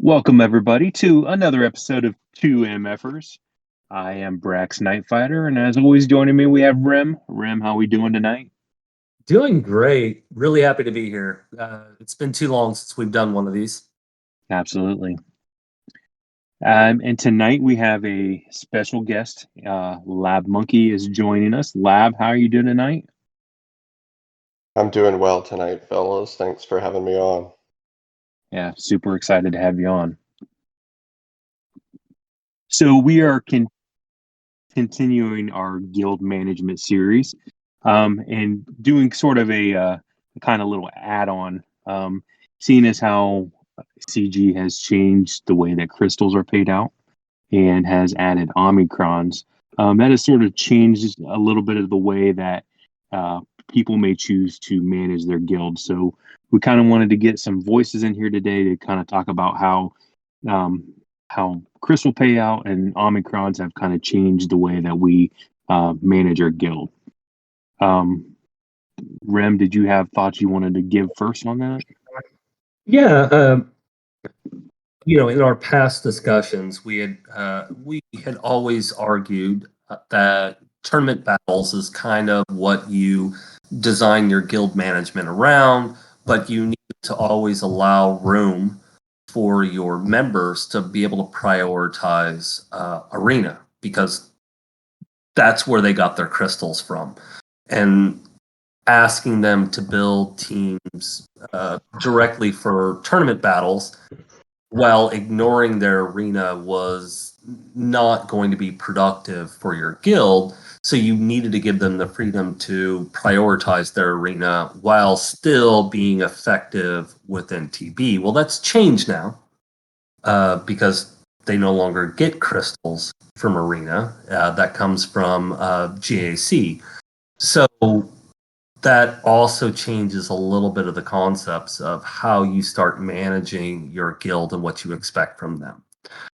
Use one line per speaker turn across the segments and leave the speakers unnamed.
Welcome everybody to another episode of 2MFers. I am Brax Nightfighter, and as always, joining me we have Rem. Rem, how we doing tonight?
Doing great. Really happy to be here. It's been too long since we've done one of these.
Absolutely. And tonight we have a special guest. Lab Monkey is joining us. Lab, how are you doing tonight?
I'm doing well tonight, fellas. Thanks for having me on.
Yeah, super excited to have you on. So we are continuing our guild management series, and doing sort of a kind of little add-on, seeing as how CG has changed the way that crystals are paid out and has added omicrons. That has sort of changed a little bit of the way that people may choose to manage their guild. So we kind of wanted to get some voices in here today to kind of talk about um, how crystal payout and omicrons have kind of changed the way that we manage our guild. Um, Rem, did you have thoughts you wanted to give first on that?
Yeah, in our past discussions, we had always argued that tournament battles is kind of what you design your guild management around, but you need to always allow room for your members to be able to prioritize arena because that's where they got their crystals from. And asking them to build teams directly for tournament battles while ignoring their arena was not going to be productive for your guild. So you needed to give them the freedom to prioritize their arena while still being effective within TB. Well, that's changed now because they no longer get crystals from arena. That comes from GAC. So that also changes a little bit of the concepts of how you start managing your guild and what you expect from them.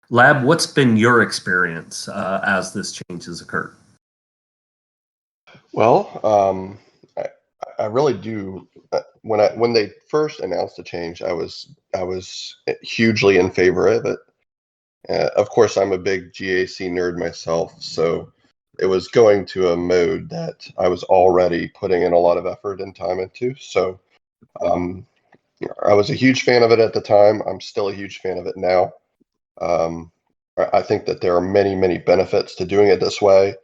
Lab, what's been your experience as this change has occurred?
Well, I really do. When they first announced the change, I was hugely in favor of it. Of course, I'm a big GAC nerd myself, so it was going to a mode that I was already putting in a lot of effort and time into. So um, I was a huge fan of it at the time. I'm still a huge fan of it now. Um, I think that there are many, many benefits to doing it this way,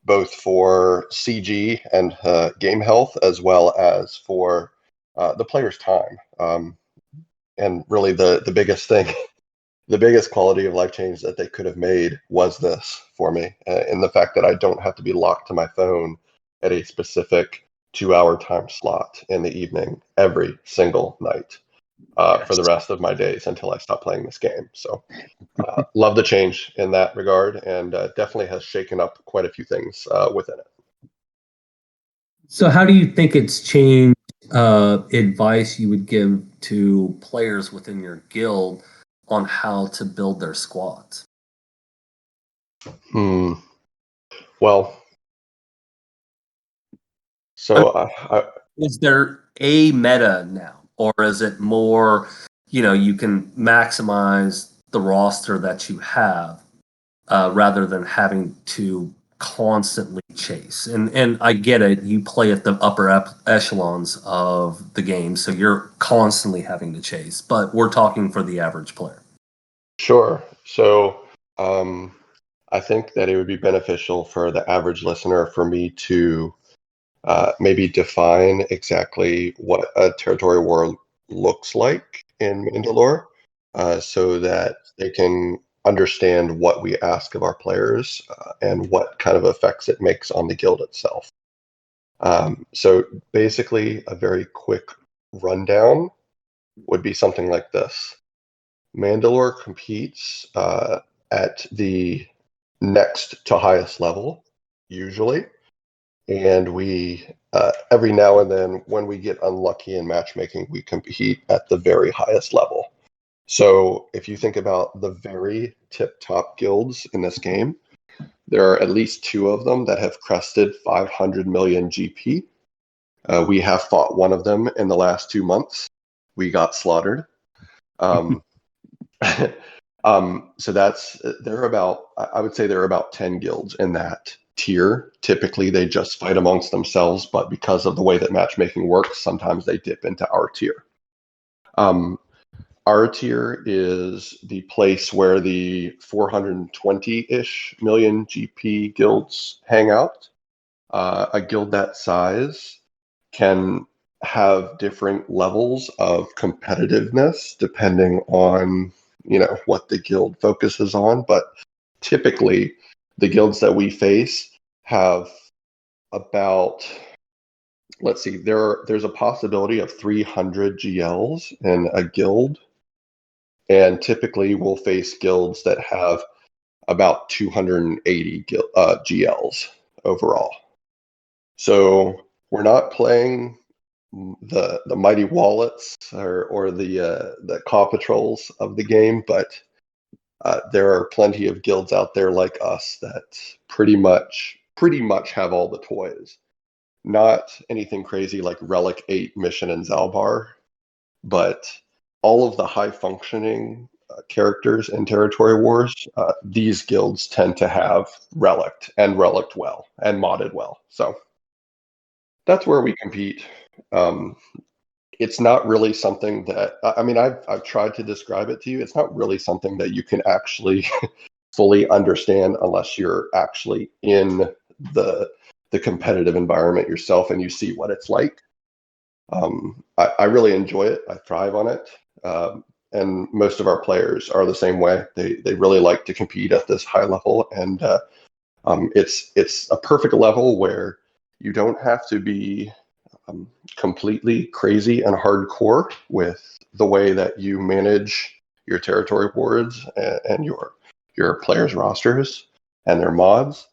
both for CG and game health, as well as for the player's time. And really, the biggest thing, the biggest quality of life change that they could have made was this for me, in the fact that I don't have to be locked to my phone at a specific 2-hour time slot in the evening every single night for the rest of my days until I stop playing this game. So love the change in that regard, and definitely has shaken up quite a few things within it.
So, how do you think it's changed advice you would give to players within your guild on how to build their squads?
Hmm. Well, so
Is there a meta now, or is it more, you can maximize the roster that you have rather than having to constantly chase? And I get it, you play at the upper echelons of the game, so you're constantly having to chase. But we're talking for the average player.
sure. So I think that it would be beneficial for the average listener for me to maybe define exactly what a territory war looks like in Mandalore, so that they can understand what we ask of our players and what kind of effects it makes on the guild itself. So basically, a very quick rundown would be something like this. Mandalore competes at the next to highest level, usually, and we every now and then, when we get unlucky in matchmaking, we compete at the very highest level. So if you think about the very tip top guilds in this game, there are at least two of them that have crested 500 million GP. We have fought one of them in the last 2 months. We got slaughtered. Um, So I would say there are about 10 guilds in that tier. Typically, they just fight amongst themselves, but because of the way that matchmaking works, sometimes they dip into our tier. Our tier is the place where the 420-ish million GP guilds hang out. A guild that size can have different levels of competitiveness depending on what the guild focuses on, but typically the guilds that we face have about, let's see, there's a possibility of 300 GLs in a guild, and typically we'll face guilds that have about 280 GLs overall. So we're not playing the mighty wallets or the Paw Patrols of the game, but there are plenty of guilds out there like us that pretty much have all the toys. Not anything crazy like Relic 8 Mission and Zalbar, but all of the high functioning characters in Territory Wars, these guilds tend to have Relict and Relict well and modded well. So that's where we compete. It's not really something that I've tried to describe it to you. It's not really something that you can actually fully understand unless you're actually in the competitive environment yourself and you see what it's like. I really enjoy it. I thrive on it. And most of our players are the same way. They really like to compete at this high level, and it's a perfect level where you don't have to be completely crazy and hardcore with the way that you manage your territory boards and your players' rosters and their mods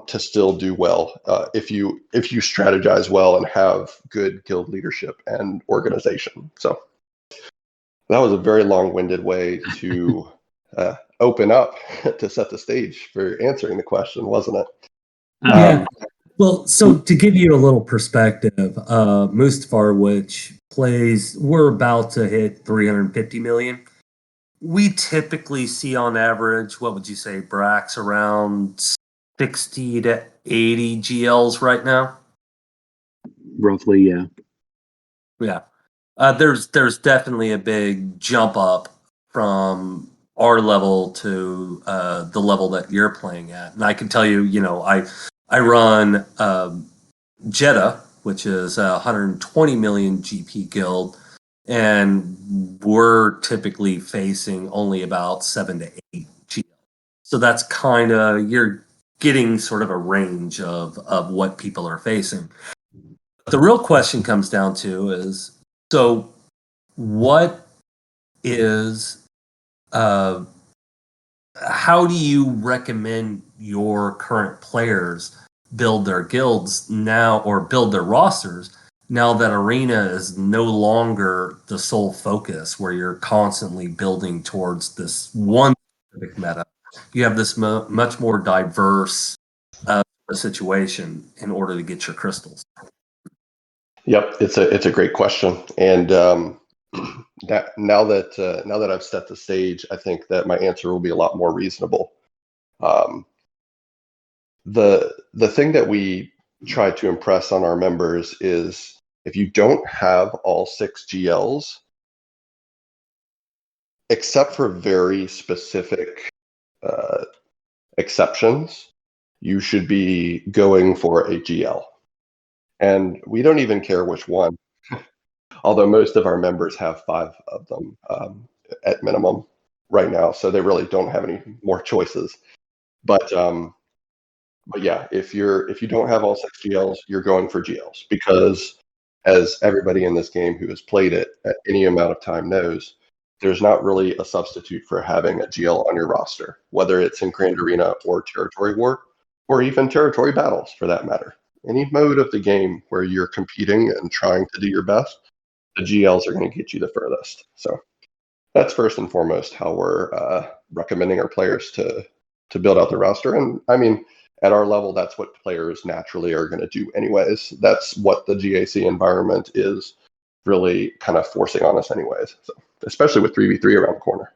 to still do well if you strategize well and have good guild leadership and organization. So that was a very long-winded way to open up to set the stage for answering the question, wasn't it?
Yeah. Well, so to give you a little perspective, Mustafar, which plays, we're about to hit 350 million. We typically see on average, what would you say, Brax, around 60 to 80 GLs right now?
Roughly, yeah.
Yeah. There's definitely a big jump up from our level to the level that you're playing at. And I can tell you, I run Jeddah, which is a 120 million GP guild, and we're typically facing only about 7 to 8 GL. So that's kind of, you're getting sort of a range of what people are facing. The real question comes down to is, so what is, how do you recommend your current players build their guilds now, or build their rosters now that Arena is no longer the sole focus where you're constantly building towards this one specific meta? You have this much more diverse situation in order to get your crystals.
Yep, it's a great question, and that now that I've set the stage, I think that my answer will be a lot more reasonable. The thing that we try to impress on our members is if you don't have all 6 GLs, except for very specific exceptions, you should be going for a GL. And we don't even care which one, although most of our members have 5 of them at minimum right now, so they really don't have any more choices. But yeah, if you don't have all 6 GLs, you're going for GLs, because as everybody in this game who has played it at any amount of time knows, there's not really a substitute for having a GL on your roster, whether it's in Grand Arena or Territory War, or even Territory Battles for that matter. Any mode of the game where you're competing and trying to do your best, the GLs are going to get you the furthest. So that's first and foremost how we're recommending our players to build out the roster. And I mean, at our level, that's what players naturally are going to do anyways. That's what the GAC environment is really kind of forcing on us anyways. So especially with 3v3 around the corner.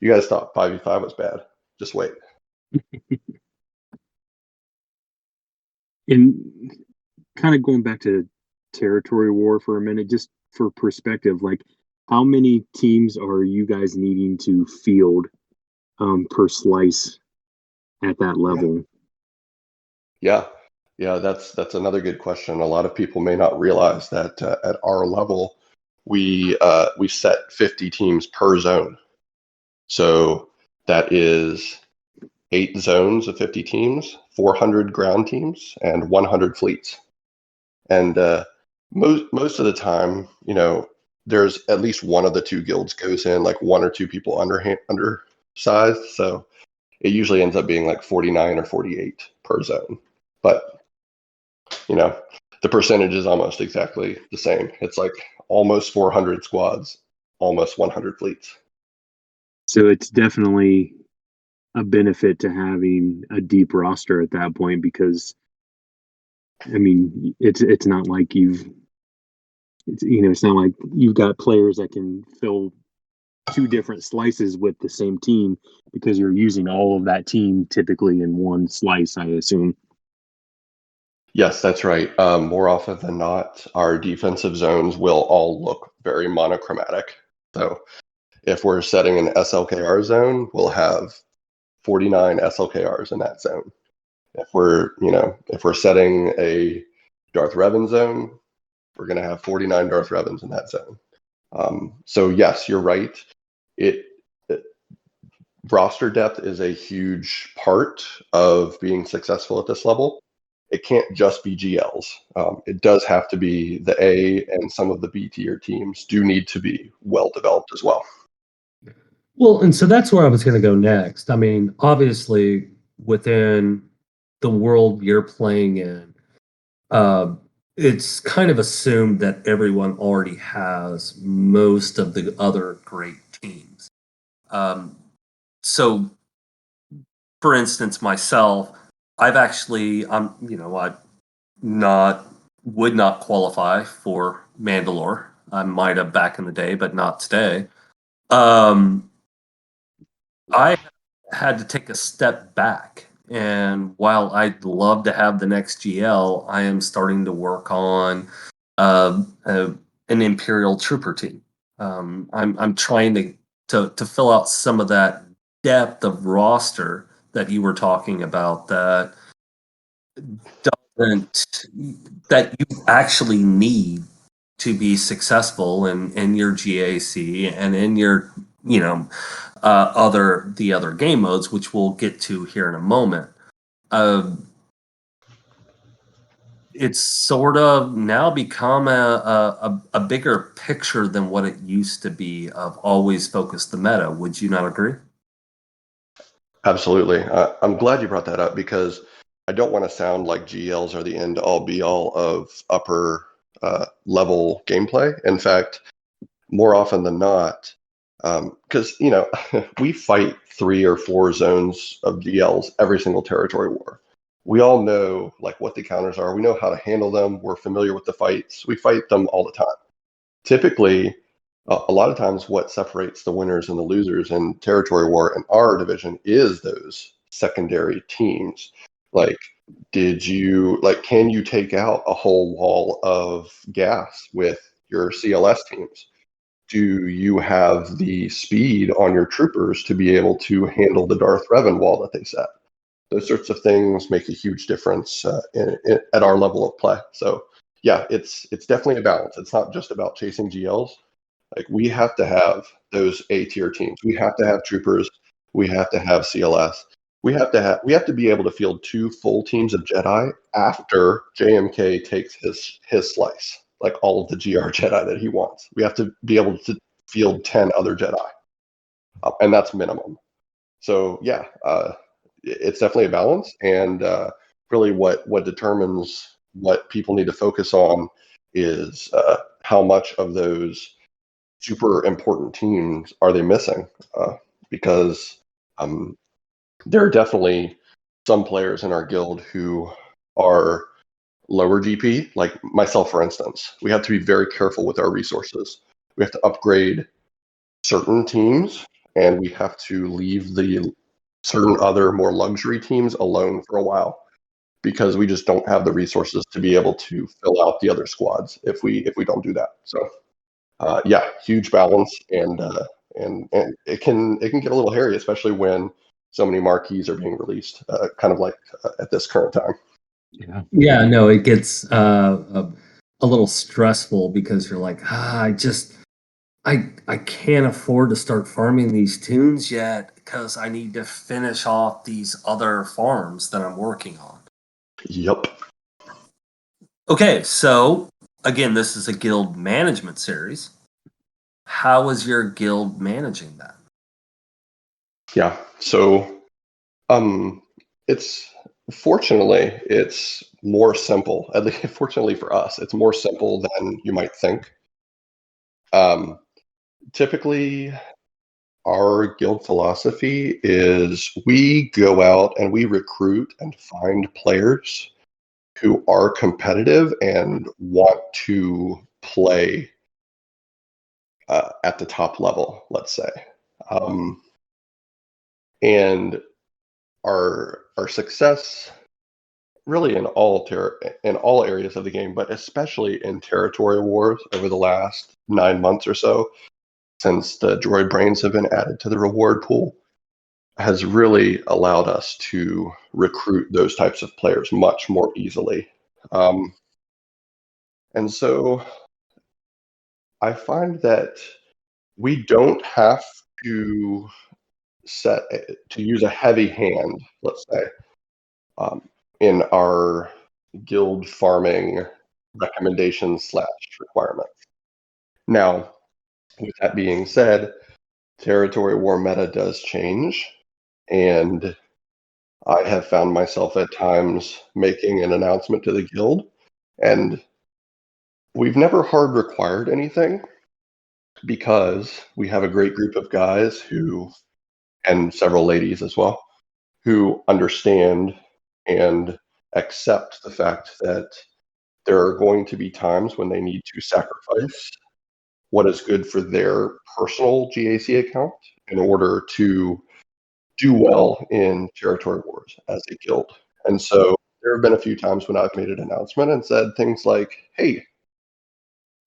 You guys thought 5v5 was bad. Just wait.
And kind of going back to territory war for a minute, just for perspective, like how many teams are you guys needing to field per slice at that level?
Yeah, that's another good question. A lot of people may not realize that at our level, we set 50 teams per zone. So that is 8 zones of 50 teams, 400 ground teams, and 100 fleets. And most of the time, there's at least one of the two guilds goes in, like one or two people undersized. So it usually ends up being like 49 or 48 per zone. But the percentage is almost exactly the same. It's like almost 400 squads, almost 100 fleets.
So it's definitely a benefit to having a deep roster at that point, because I mean it's not like it's not like you've got players that can fill two different slices with the same team, because you're using all of that team typically in one slice, I assume.
Yes, that's right. More often than not, our defensive zones will all look very monochromatic. So if we're setting an SLKR zone, we'll have 49 SLKRs in that zone. If we're setting a Darth Revan zone, we're going to have 49 Darth Revans in that zone. So yes, you're right. It roster depth is a huge part of being successful at this level. It can't just be GLs. It does have to be the A, and some of the B tier teams do need to be well developed as well.
Well, and so that's where I was going to go next. I mean, obviously, within the world you're playing in, it's kind of assumed that everyone already has most of the other great teams. So, for instance, myself, I've actually, I would not qualify for Mandalore. I might have back in the day, but not today. I had to take a step back. And while I'd love to have the next GL, I am starting to work on an Imperial Trooper team. I'm trying to fill out some of that depth of roster that you were talking about that doesn't that you actually need to be successful in your GAC and in your the other game modes, which we'll get to here in a moment. It's sort of now become a bigger picture than what it used to be of always focus the meta. Would you not agree?
Absolutely. I'm glad you brought that up, because I don't want to sound like GLs are the end all be all of upper level gameplay. In fact, more often than not, because we fight 3 or 4 zones of GLs every single territory war. We all know like what the counters are. We know how to handle them. We're familiar with the fights. We fight them all the time. Typically, a lot of times what separates the winners and the losers in territory war in our division is those secondary teams. Like, can you take out a whole wall of gas with your CLS teams? Do you have the speed on your troopers to be able to handle the Darth Revan wall that they set? Those sorts of things make a huge difference at our level of play. So yeah, it's definitely a balance. It's not just about chasing GLs. Like, we have to have those A tier teams. We have to have troopers. We have to have CLS. We have to be able to field 2 full teams of Jedi after JMK takes his slice, like all of the GR Jedi that he wants. We have to be able to field 10 other Jedi, and that's minimum. So yeah, it's definitely a balance, and really what determines what people need to focus on is how much of those super important teams are they missing? Because there are definitely some players in our guild who are lower GP, like myself, for instance. We have to be very careful with our resources. We have to upgrade certain teams and we have to leave the certain other more luxury teams alone for a while because we just don't have the resources to be able to fill out the other squads if we don't do that. So yeah, huge balance, and it can get a little hairy, especially when so many marquees are being released, kind of like at this current time.
Yeah, no, it gets a little stressful because you're like, I can't afford to start farming these tunes yet because I need to finish off these other farms that I'm working on.
Yep.
Okay, so again, this is a guild management series. How is your guild managing that?
Yeah. So it's fortunately it's more simple. At least fortunately for us, it's more simple than you might think. Typically our guild philosophy is we go out and we recruit and find players who are competitive and want to play at the top level, let's say. And our success really in all areas of the game, but especially in territory wars over the last 9 months or so, since the droid brains have been added to the reward pool, has really allowed us to recruit those types of players much more easily. And so I find that we don't have to use a heavy hand, let's say, in our guild farming recommendations / requirements. Now, with that being said, territory war meta does change, and I have found myself at times making an announcement to the guild, and we've never hard required anything because we have a great group of guys and several ladies as well, who understand and accept the fact that there are going to be times when they need to sacrifice what is good for their personal GAC account in order to do well in territory wars as a guild. And so there have been a few times when I've made an announcement and said things like, hey,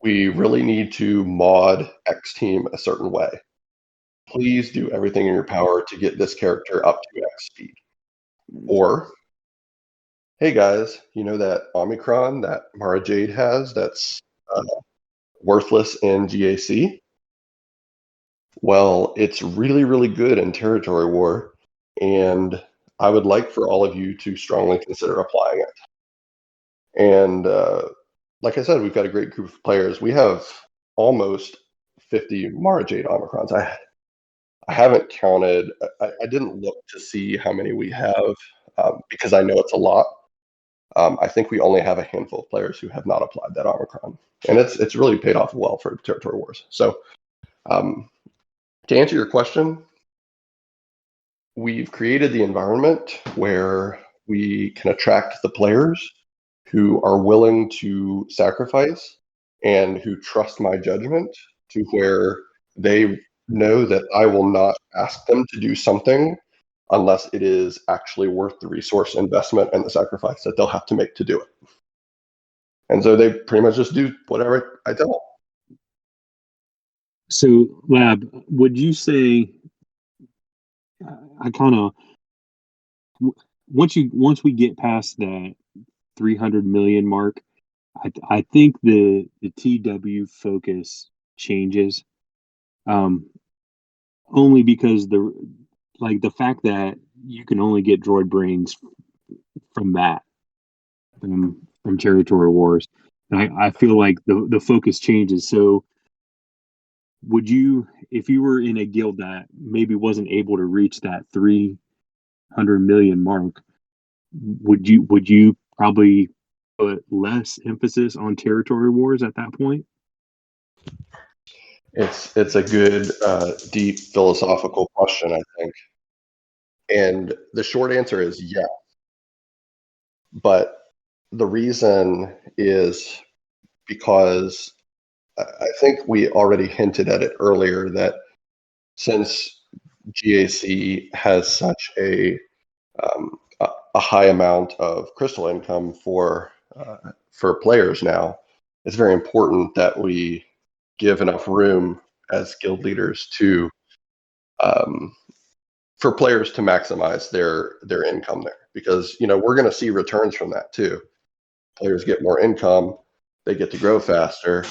we really need to mod X team a certain way. Please do everything in your power to get this character up to X speed. Or, hey guys, you know that Omicron that Mara Jade has that's worthless in GAC? Well, it's really, really good in territory war, and I would like for all of you to strongly consider applying it. And like I said, we've got a great group of players. We have almost 50 Mara Jade Omicrons. I haven't counted. I didn't look to see how many we have because I know it's a lot. I think we only have a handful of players who have not applied that Omicron, and it's really paid off well for territory wars. So to answer your question, we've created the environment where we can attract the players who are willing to sacrifice and who trust my judgment to where they know that I will not ask them to do something unless it is actually worth the resource investment and the sacrifice that they'll have to make to do it. And so they pretty much just do whatever I tell them.
So, Lab, would you say I kind of once we get past that 300 million mark, I think the TW focus changes, only because the fact that you can only get droid brains from that from territory wars, and I feel like the focus changes. So would you, if you were in a guild that maybe wasn't able to reach that 300 million mark, would you probably put less emphasis on territory wars at that point?
It's a good, deep philosophical question, I think. And the short answer is yeah. But the reason is because I think we already hinted at it earlier that since GAC has such a high amount of crystal income for players now, it's very important that we give enough room as guild leaders to for players to maximize their income there, because we're going to see returns from that too. Players get more income, they get to grow faster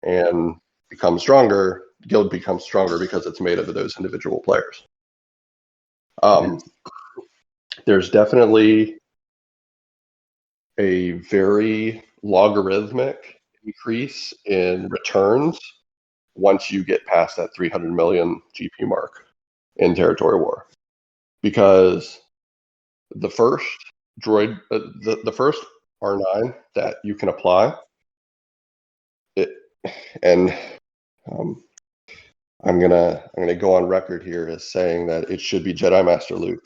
and become stronger. Guild becomes stronger because it's made up of those individual players. There's definitely a very logarithmic increase in returns once you get past that 300 million GP mark in Territory War, because the first droid, the first R9 that you can apply, and I'm gonna go on record here as saying that it should be Jedi Master Luke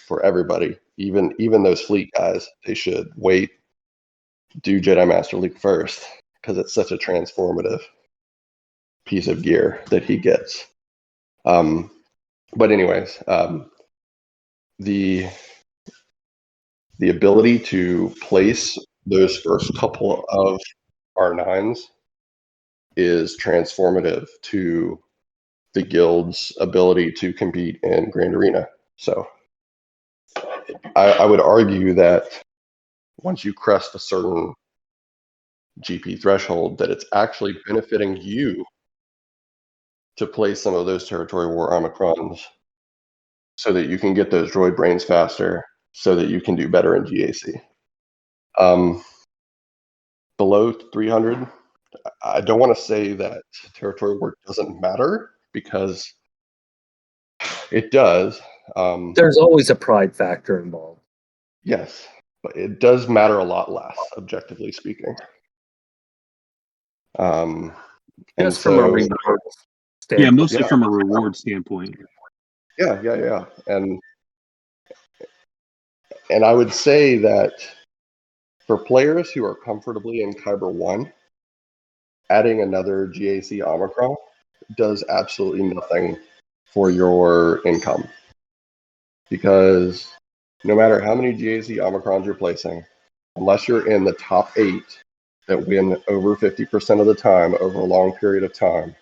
for everybody, even those fleet guys. They should wait, do Jedi Master Luke first, because it's such a transformative piece of gear that he gets. But anyways, the ability to place those first couple of R9s is transformative to the guild's ability to compete in Grand Arena. So I would argue that once you crest a certain GP threshold, that it's actually benefiting you to play some of those Territory War Omicrons so that you can get those droid brains faster, so that you can do better in GAC. Below 300, I don't want to say that Territory War doesn't matter, because it does.
There's always a pride factor involved.
Yes, but it does matter a lot less, objectively speaking.
Just from a reward standpoint.
Yeah, mostly from a reward standpoint.
Yeah. And I would say that for players who are comfortably in Kyber 1, adding another GAC Omicron does absolutely nothing for your income. Because no matter how many GAC Omicrons you're placing, unless you're in the top 8 that win over 50% of the time over a long period of time,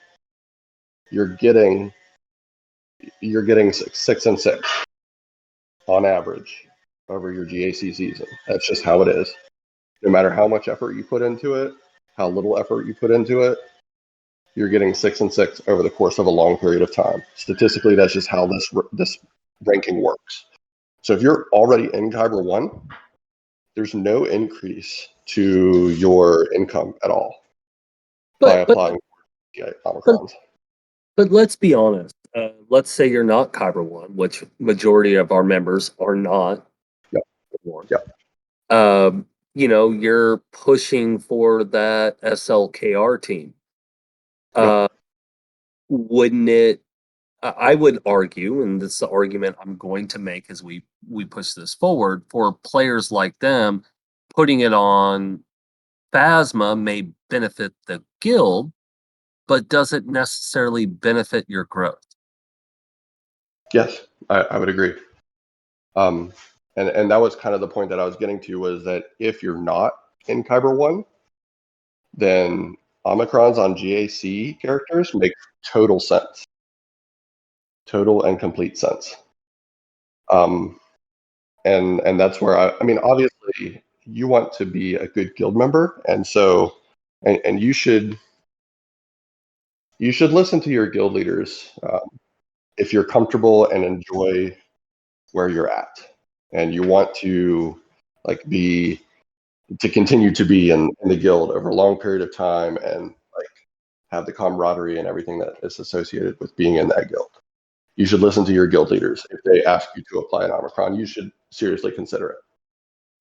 you're getting 6 and 6 on average over your GAC season. That's just how it is. No matter how much effort you put into it, how little effort you put into it, you're getting 6 and 6 over the course of a long period of time. Statistically, that's just how this ranking works. So if you're already in Kyber 1, there's no increase to your income at all by applying Omicrons.
But let's be honest. Let's say you're not Kyber 1, which majority of our members are not.
Yep.
One.
Yep.
You're pushing for that SLKR team. Wouldn't it? I would argue, and this is the argument I'm going to make as we push this forward, for players like them, putting it on Phasma may benefit the guild, but doesn't necessarily benefit your growth.
Yes, I would agree. And that was kind of the point that I was getting to, was that if you're not in Kyber 1, then Omicrons on GAC characters make total sense. Total and complete sense. And that's where I mean, obviously you want to be a good guild member, and so and you should listen to your guild leaders if you're comfortable and enjoy where you're at, and you want to continue to be in the guild over a long period of time, and have the camaraderie and everything that is associated with being in that guild. You should listen to your guild leaders. If they ask you to apply an Omicron, you should seriously consider it.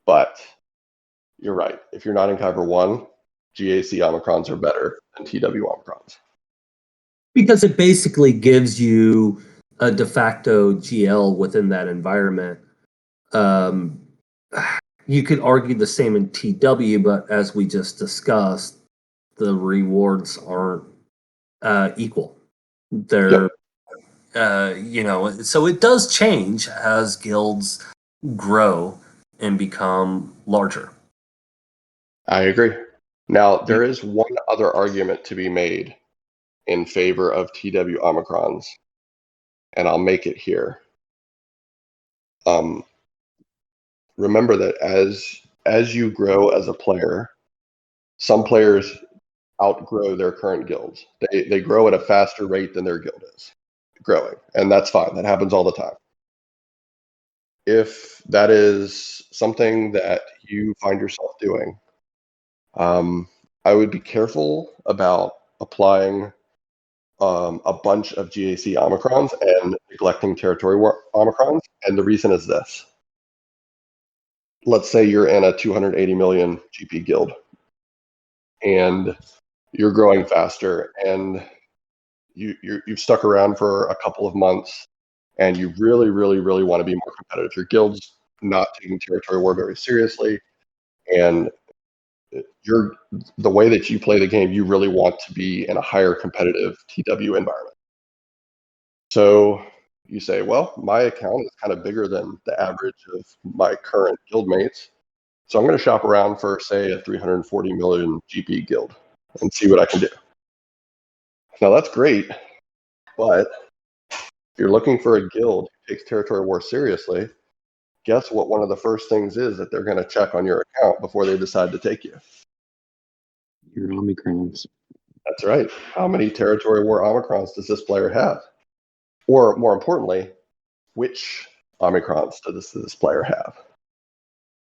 But you're right. If you're not in Kyber 1, GAC Omicrons are better than TW Omicrons.
Because it basically gives you a de facto GL within that environment. You could argue the same in TW, but as we just discussed, the rewards aren't equal. They're So it does change as guilds grow and become larger.
I agree. Now, there is one other argument to be made in favor of TW Omicrons, and I'll make it here. Remember that as you grow as a player, some players outgrow their current guilds. They grow at a faster rate than their guild is growing, and that's fine. That happens all the time. If that is something that you find yourself doing, I would be careful about applying a bunch of GAC Omicrons and neglecting territory war Omicrons. And the reason is this. Let's say you're in a 280 million GP guild and you're growing faster and you've stuck around for a couple of months and you really, really, really want to be more competitive. Your guild's not taking territory war very seriously, and the way that you play the game, you really want to be in a higher competitive TW environment. So you say, well, my account is kind of bigger than the average of my current guild mates. So I'm going to shop around for, say, a 340 million GP guild and see what I can do. Now, that's great, but if you're looking for a guild who takes territory war seriously, guess what one of the first things is that they're going to check on your account before they decide to take you?
Your Omicrons.
That's right. How many territory war Omicrons does this player have? Or more importantly, which Omicrons does this player have?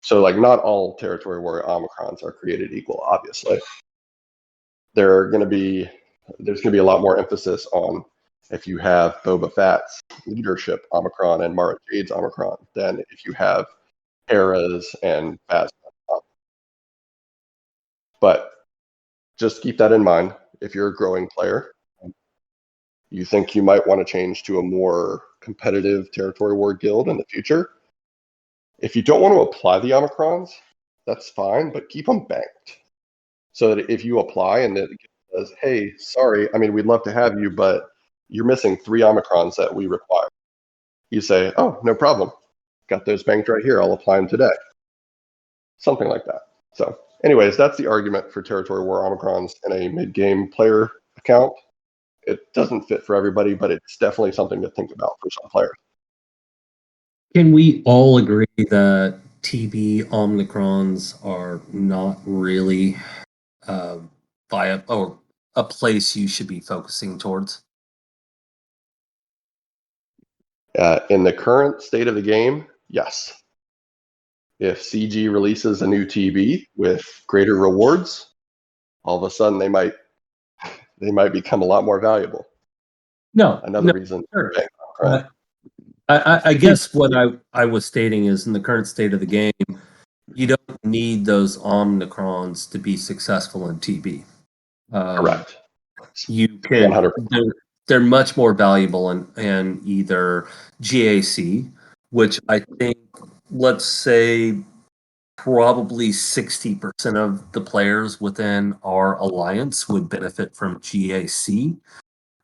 So, like, not all territory war Omicrons are created equal, obviously. There's going to be a lot more emphasis on if you have Boba Fett's leadership Omicron and Mara Jade's Omicron than if you have Hera's and Phasma's. But just keep that in mind. If you're a growing player, you think you might want to change to a more competitive territory war guild in the future. If you don't want to apply the Omicrons, that's fine, but keep them banked. So that if you apply and it says, hey, sorry, I mean, we'd love to have you, but you're missing 3 Omicrons that we require. You say, oh, no problem. Got those banked right here. I'll apply them today. Something like that. So anyways, that's the argument for territory war Omicrons in a mid-game player account. It doesn't fit for everybody, but it's definitely something to think about for some players.
Can we all agree that TB Omicrons are not really or a place you should be focusing towards?
In the current state of the game, yes. If CG releases a new TB with greater rewards, all of a sudden they might become a lot more valuable. Another reason.
Sure. I guess what I was stating is in the current state of the game, you don't need those Omicrons to be successful in TB.
Correct.
You can. 100%. They're much more valuable in either GAC, which I think, let's say, probably 60% of the players within our alliance would benefit from GAC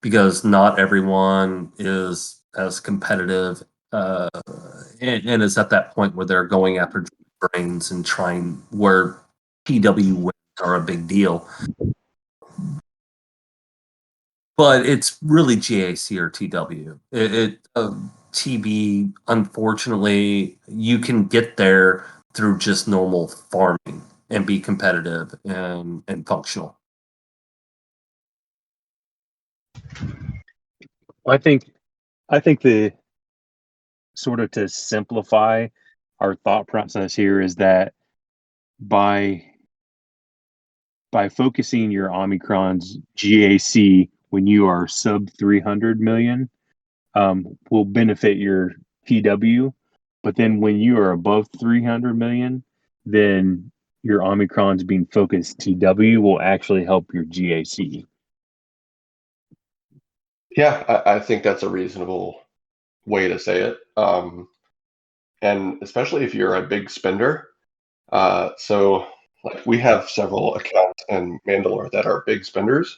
because not everyone is as competitive and is at that point where they're going after brains and trying where PW wins are a big deal. But it's really GAC or TW. TB, unfortunately, you can get there through just normal farming and be competitive and functional.
I think the sort of to simplify our thought process here is that by focusing your Omicrons GAC when you are sub 300 million will benefit your TW, but then when you are above 300 million, then your Omicrons being focused TW will actually help your GAC.
Yeah, I think that's a reasonable way to say it. And especially if you're a big spender. So like we have several accounts in Mandalore that are big spenders.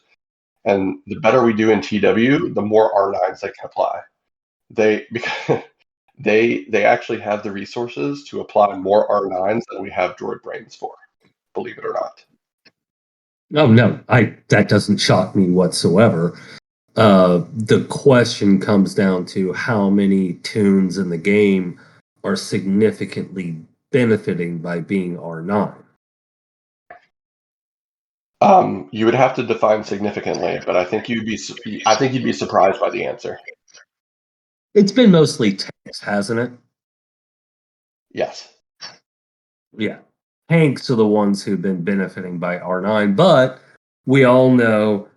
And the better we do in TW, the more R9s they can apply. They because they actually have the resources to apply more R9s than we have droid brains for, believe it or not.
Oh no, that doesn't shock me whatsoever. The question comes down to how many tunes in the game are significantly benefiting by being R9.
You would have to define significantly, but I think you'd be surprised by the answer.
It's been mostly tanks, hasn't it?
Yes.
Yeah. Tanks are the ones who've been benefiting by R9, but we all know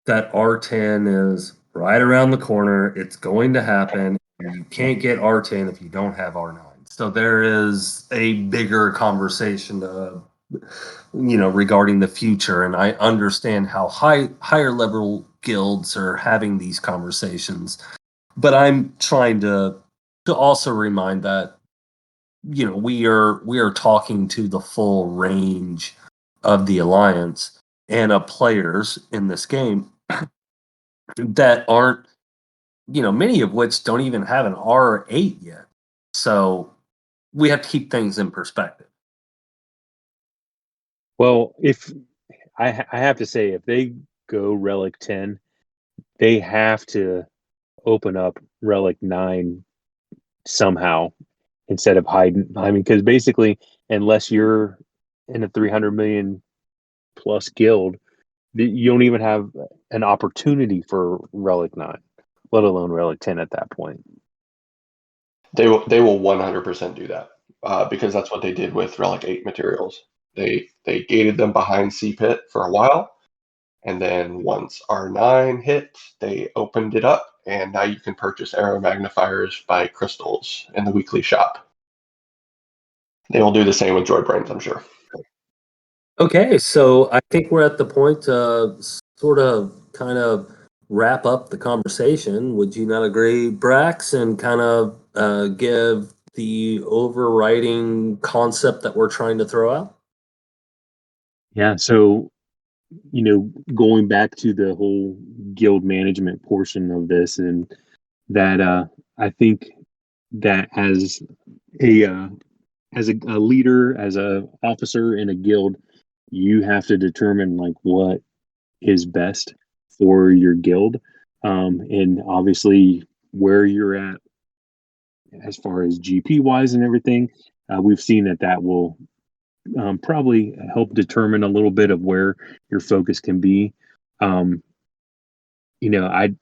that R10 is right around the corner. It's going to happen. You can't get R10 if you don't have R9. So there is a bigger conversation regarding the future, and I understand how higher level guilds are having these conversations. But I'm trying to also remind that we are talking to the full range of the alliance and of players in this game that aren't, many of which don't even have an R8 yet. So we have to keep things in perspective.
Well, if I have to say, if they go Relic 10, they have to open up Relic 9 somehow instead of hiding. I mean, because basically, unless you're in a 300 million plus guild, you don't even have an opportunity for Relic 9, let alone Relic 10 at that point.
They will 100% do that because that's what they did with Relic 8 materials. They gated them behind CPIT for a while, and then once R9 hit, they opened it up, and now you can purchase arrow magnifiers by crystals in the weekly shop. They will do the same with droid brains, I'm sure.
Okay, so I think we're at the point to sort of kind of wrap up the conversation. Would you not agree, Brax, and kind of give the overriding concept that we're trying to throw out?
Yeah, so going back to the whole guild management portion of this, and that I think that a a leader, as a officer in a guild, you have to determine like what is best for your guild, and obviously where you're at as far as GP wise and everything. We've seen that will probably help determine a little bit of where your focus can be. Um, you know, I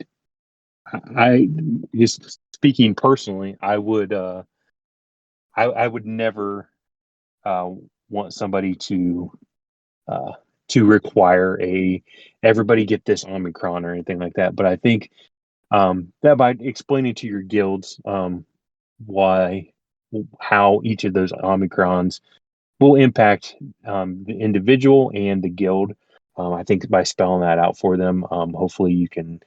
just speaking personally, I would never uh, want somebody uh, to require everybody get this Omicron or anything like that. But I think that by explaining to your guilds why how each of those Omicrons will impact the individual and the guild. I think by spelling that out for them, hopefully you can,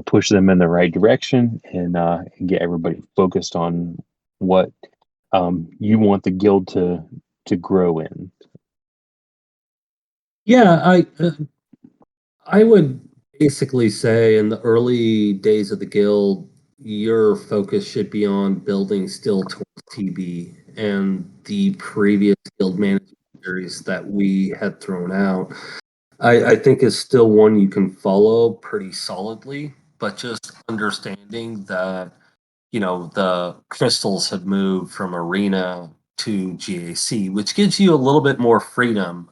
push them in the right direction and get everybody focused on what you want the guild to grow in.
Yeah, I would basically say in the early days of the guild, your focus should be on building still towards TB and the previous guild management series that we had thrown out. I think is still one you can follow pretty solidly, but just understanding that the crystals have moved from arena to GAC, which gives you a little bit more freedom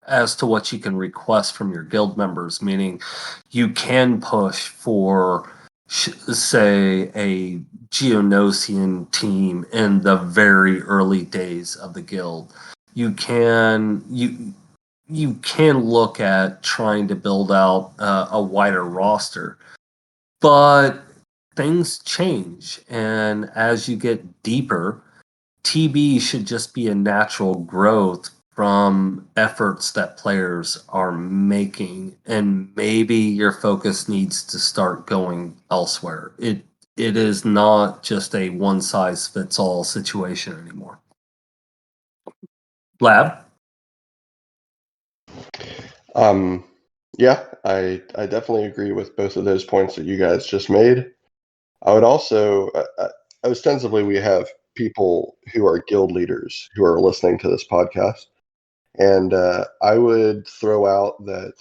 as to what you can request from your guild members, meaning you can push for, say, a Geonosian team in the very early days of the guild. You can look at trying to build out a wider roster, but things change, and as you get deeper, TB should just be a natural growth from efforts that players are making, and maybe your focus needs to start going elsewhere. It is not just a one size fits all situation anymore. Lab?
Yeah, I definitely agree with both of those points that you guys just made. I would also, ostensibly, we have people who are guild leaders who are listening to this podcast. And I would throw out that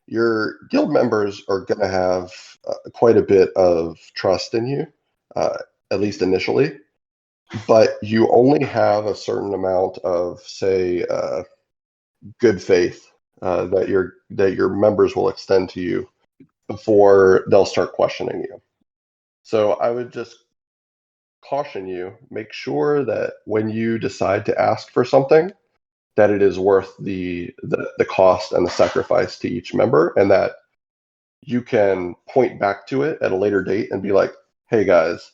your guild members are going to have quite a bit of trust in you, at least initially. But you only have a certain amount of, say, good faith that your members will extend to you before they'll start questioning you. So I would just caution you, make sure that when you decide to ask for something, that it is worth the cost and the sacrifice to each member, and that you can point back to it at a later date and be like, hey guys,